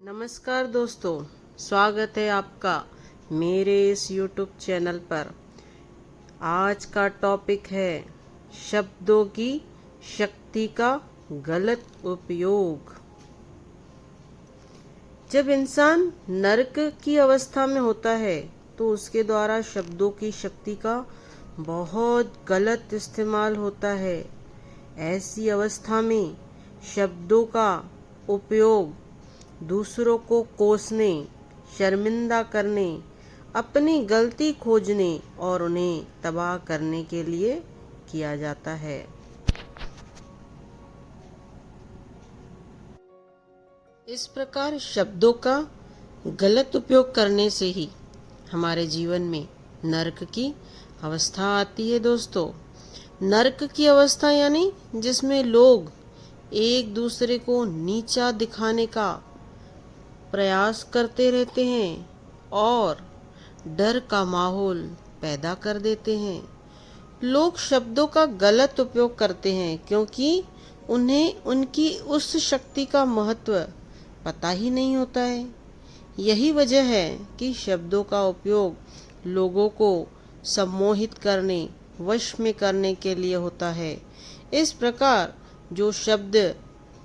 नमस्कार दोस्तों, स्वागत है आपका मेरे इस YouTube चैनल पर। आज का टॉपिक है शब्दों की शक्ति का गलत उपयोग। जब इंसान नर्क की अवस्था में होता है तो उसके द्वारा शब्दों की शक्ति का बहुत गलत इस्तेमाल होता है। ऐसी अवस्था में शब्दों का उपयोग दूसरों को कोसने, शर्मिंदा करने, अपनी गलती खोजने और उन्हें तबाह करने के लिए किया जाता है। इस प्रकार शब्दों का गलत उपयोग करने से ही हमारे जीवन में नर्क की अवस्था आती है दोस्तों। नर्क की अवस्था यानी जिसमें लोग एक दूसरे को नीचा दिखाने का प्रयास करते रहते हैं और डर का माहौल पैदा कर देते हैं। लोग शब्दों का गलत उपयोग करते हैं क्योंकि उन्हें उनकी उस शक्ति का महत्व पता ही नहीं होता है। यही वजह है कि शब्दों का उपयोग लोगों को सम्मोहित करने, वश में करने के लिए होता है। इस प्रकार जो शब्द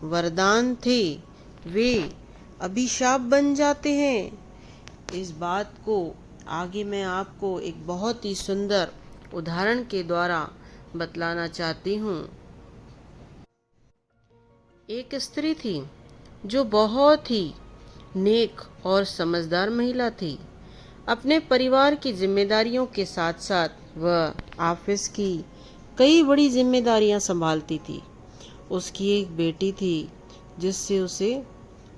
वरदान थे वे अभिशाप बन जाते हैं। इस बात को आगे मैं आपको एक बहुत ही सुंदर उदाहरण के द्वारा बतलाना चाहती हूँ। एक स्त्री थी जो बहुत ही नेक और समझदार महिला थी। अपने परिवार की जिम्मेदारियों के साथ साथ वह ऑफिस की कई बड़ी जिम्मेदारियां संभालती थी। उसकी एक बेटी थी जिससे उसे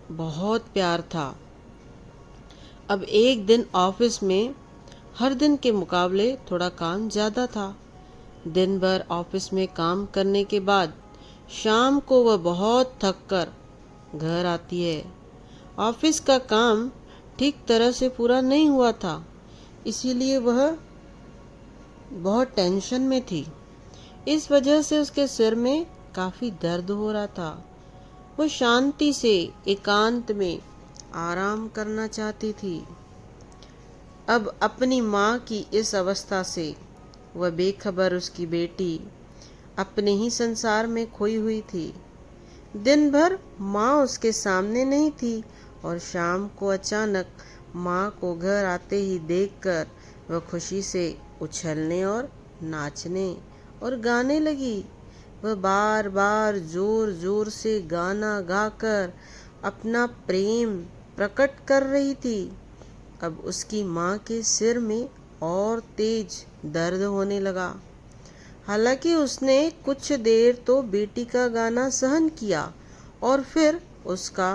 बहुत प्यार था। अब एक दिन ऑफिस में हर दिन के मुकाबले थोड़ा काम ज़्यादा था। दिन भर ऑफिस में काम करने के बाद शाम को वह बहुत थक कर घर आती है। ऑफिस का काम ठीक तरह से पूरा नहीं हुआ था, इसीलिए वह बहुत टेंशन में थी। इस वजह से उसके सिर में काफ़ी दर्द हो रहा था। वो शांति से एकांत में आराम करना चाहती थी। अब अपनी माँ की इस अवस्था से वह बेखबर उसकी बेटी अपने ही संसार में खोई हुई थी। दिन भर माँ उसके सामने नहीं थी और शाम को अचानक माँ को घर आते ही देखकर वह खुशी से उछलने और नाचने और गाने लगी। वह बार बार जोर जोर से गाना गाकर अपना प्रेम प्रकट कर रही थी। अब उसकी माँ के सिर में और तेज दर्द होने लगा। हालांकि उसने कुछ देर तो बेटी का गाना सहन किया और फिर उसका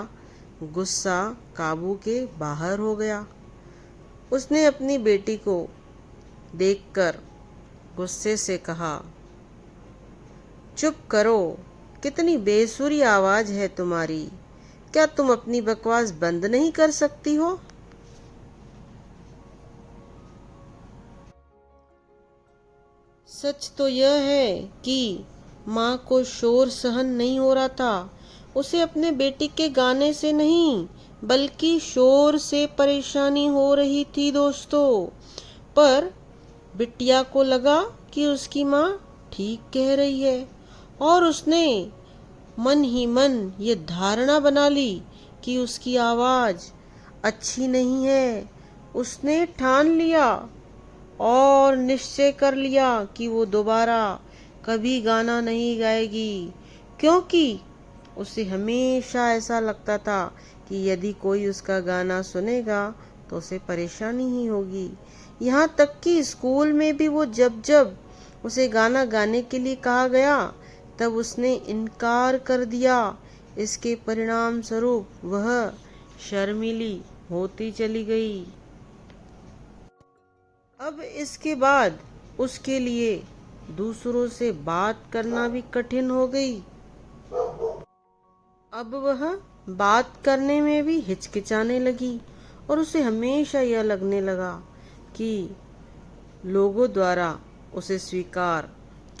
गुस्सा काबू के बाहर हो गया। उसने अपनी बेटी को देखकर गुस्से से कहा, चुप करो, कितनी बेसुरी आवाज है तुम्हारी। क्या तुम अपनी बकवास बंद नहीं कर सकती हो? सच तो यह है कि माँ को शोर सहन नहीं हो रहा था। उसे अपने बेटी के गाने से नहीं बल्कि शोर से परेशानी हो रही थी दोस्तों। पर बिटिया को लगा कि उसकी माँ ठीक कह रही है और उसने मन ही मन ये धारणा बना ली कि उसकी आवाज़ अच्छी नहीं है। उसने ठान लिया और निश्चय कर लिया कि वो दोबारा कभी गाना नहीं गाएगी, क्योंकि उसे हमेशा ऐसा लगता था कि यदि कोई उसका गाना सुनेगा तो उसे परेशानी ही होगी। यहाँ तक कि स्कूल में भी वो जब जब उसे गाना गाने के लिए कहा गया तब उसने इनकार कर दिया। इसके परिणाम स्वरूप वह शर्मीली होती चली गई। अब इसके बाद उसके लिए दूसरों से बात करना भी कठिन हो गई। अब वह बात करने में भी हिचकिचाने लगी और उसे हमेशा यह लगने लगा कि लोगों द्वारा उसे स्वीकार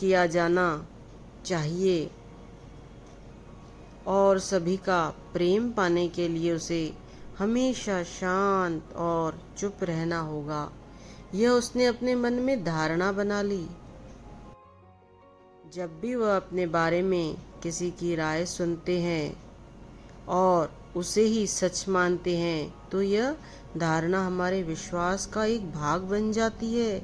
किया जाना चाहिए और सभी का प्रेम पाने के लिए उसे हमेशा शांत और चुप रहना होगा, यह उसने अपने मन में धारणा बना ली। जब भी वह अपने बारे में किसी की राय सुनते हैं और उसे ही सच मानते हैं, तो यह धारणा हमारे विश्वास का एक भाग बन जाती है।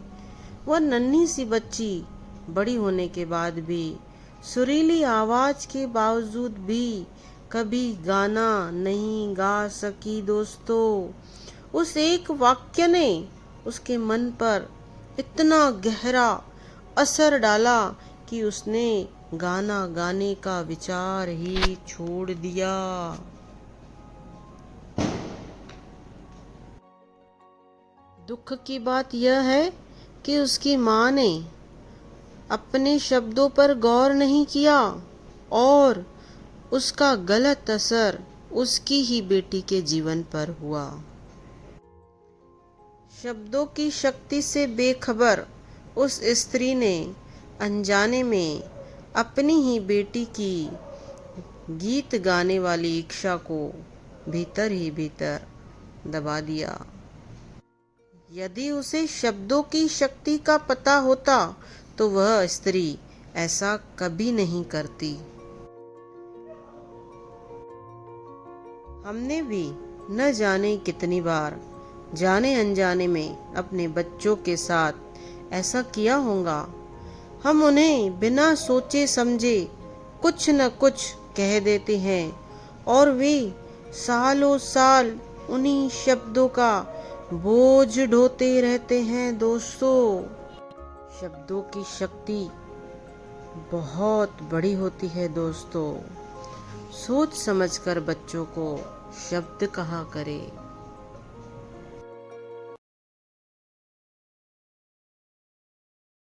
वह नन्ही सी बच्ची बड़ी होने के बाद भी, सुरीली आवाज के बावजूद भी कभी गाना नहीं गा सकी दोस्तों। उस एक वाक्य ने उसके मन पर इतना गहरा असर डाला कि उसने गाना गाने का विचार ही छोड़ दिया। दुख की बात यह है कि उसकी माँ ने अपने शब्दों पर गौर नहीं किया और उसका गलत असर उसकी ही बेटी के जीवन पर हुआ। शब्दों की शक्ति से बेखबर उस स्त्री ने अनजाने में अपनी ही बेटी की गीत गाने वाली इच्छा को भीतर ही भीतर दबा दिया। यदि उसे शब्दों की शक्ति का पता होता तो वह स्त्री ऐसा कभी नहीं करती। हमने भी न जाने कितनी बार जाने अनजाने में अपने बच्चों के साथ ऐसा किया होगा। हम उन्हें बिना सोचे समझे कुछ न कुछ कह देते हैं और वे सालों साल उन्हीं शब्दों का बोझ ढोते रहते हैं दोस्तों। शब्दों की शक्ति बहुत बड़ी होती है दोस्तों। सोच समझकर बच्चों को शब्द कहा करें।